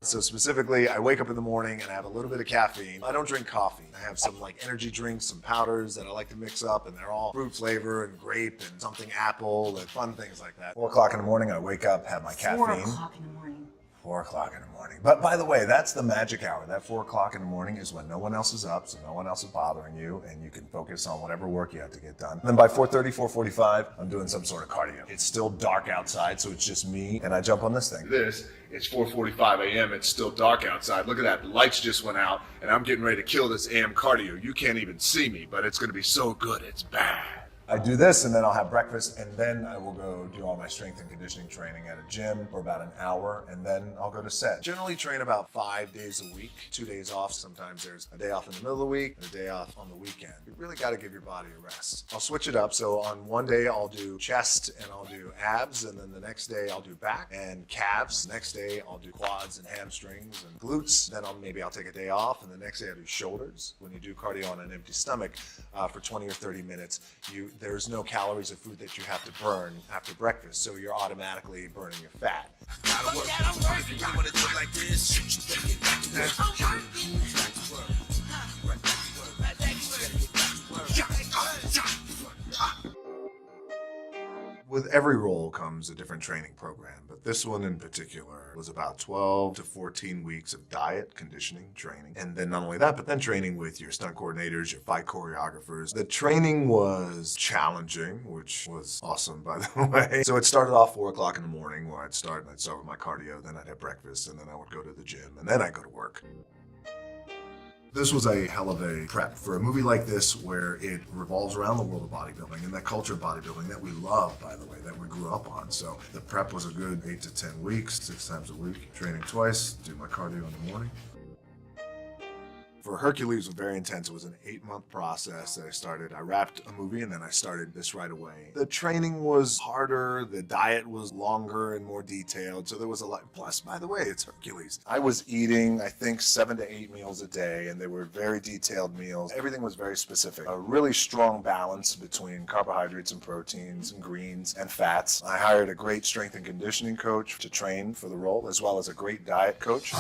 So specifically, I wake up in the morning and I have a little bit of caffeine. I don't drink coffee. I have some like energy drinks, some powders that I like to mix up, and they're all fruit flavor and grape and something apple and fun things like that. 4 o'clock in the morning, I wake up, have my caffeine. 4 o'clock in the morning. 4 o'clock in the morning. But by the way, that's the magic hour. That 4 o'clock in the morning is when no one else is up, so no one else is bothering you, and you can focus on whatever work you have to get done. And then by 4:30, 4:45, I'm doing some sort of cardio. It's still dark outside, so it's just me, and I jump on this thing. It's 4:45 a.m. It's still dark outside. Look at that. The lights just went out, and I'm getting ready to kill this AM cardio. You can't even see me, but it's going to be so good. It's bad. I do this, and then I'll have breakfast, and then I will go do all my strength and conditioning training at a gym for about an hour, and then I'll go to set. Generally train about 5 days a week, 2 days off. Sometimes there's a day off in the middle of the week and a day off on the weekend. You really got to give your body a rest. I'll switch it up. So on one day I'll do chest and I'll do abs, and then the next day I'll do back and calves. Next day I'll do quads and hamstrings and glutes. Then maybe I'll take a day off, and the next day I'll do shoulders. When you do cardio on an empty stomach for 20 or 30 minutes, there's no calories of food that you have to burn after breakfast, so you're automatically burning your fat. With every role comes a different training program, but this one in particular was about 12 to 14 weeks of diet, conditioning, training. And then not only that, but then training with your stunt coordinators, your fight choreographers. The training was challenging, which was awesome, by the way. So it started off 4 o'clock in the morning where I'd start with my cardio, then I'd have breakfast, and then I would go to the gym, and then I'd go to work. This was a hell of a prep for a movie like this, where it revolves around the world of bodybuilding and that culture of bodybuilding that we love, by the way, that we grew up on. So the prep was a good 8 to 10 weeks, 6 times a week, training twice, do my cardio in the morning. For Hercules, it was very intense. It was an 8-month process that I started. I wrapped a movie and then I started this right away. The training was harder, the diet was longer and more detailed, so there was a lot. Plus, by the way, it's Hercules. I was eating, I think, 7 to 8 meals a day, and they were very detailed meals. Everything was very specific. A really strong balance between carbohydrates and proteins and greens and fats. I hired a great strength and conditioning coach to train for the role, as well as a great diet coach.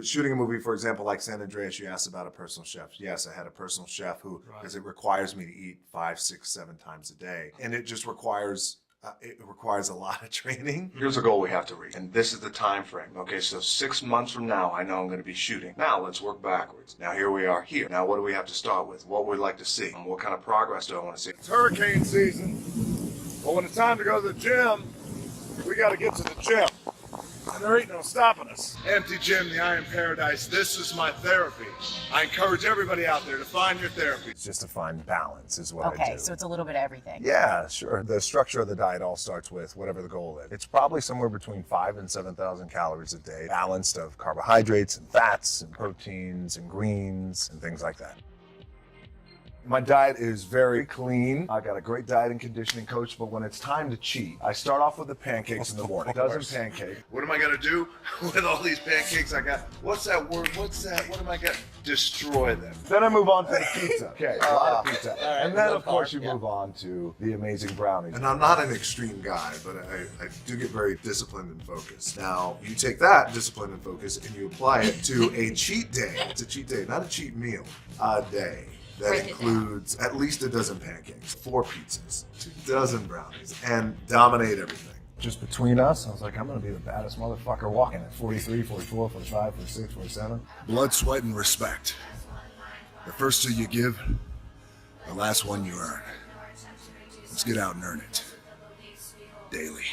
Shooting a movie, for example, like San Andreas, you asked about a personal chef. Yes, I had a personal chef who, because it requires me to eat 5, 6, 7 times a day. And it just requires a lot of training. Here's a goal we have to reach, and this is the time frame. Okay, so 6 months from now, I know I'm going to be shooting. Now let's work backwards. Now here we are here. Now what do we have to start with? What would we like to see? And what kind of progress do I want to see? It's hurricane season. But when it's time to go to the gym, we got to get to the gym. And there ain't no stopping us. Empty Gym, the I Am Paradise. This is my therapy. I encourage everybody out there to find your therapy. It's just to find balance is what I do. Okay, so it's a little bit of everything. Yeah, sure. The structure of the diet all starts with whatever the goal is. It's probably somewhere between 5,000 and 7,000 calories a day, balanced of carbohydrates and fats and proteins and greens and things like that. My diet is very clean. I got a great diet and conditioning coach, but when it's time to cheat, I start off with the pancakes in the morning. Dozen pancakes. What am I going to do with all these pancakes I got? What's that word? What's that? What am I going to destroy them? Then I move on to the pizza. Okay, a lot of pizza. Right, and then, of course, you move on to the amazing brownies. And I'm not an extreme guy, but I do get very disciplined and focused. Now, you take that discipline and focus and you apply it to a cheat day. It's a cheat day, not a cheat meal. A day. That includes at least a dozen pancakes, 4 pizzas, 2 dozen brownies, and dominate everything. Just between us, I was like, I'm going to be the baddest motherfucker walking at 43, 44, 45, 46, 47. Blood, sweat, and respect. The first 2 you give, the last one you earn. Let's get out and earn it. Daily.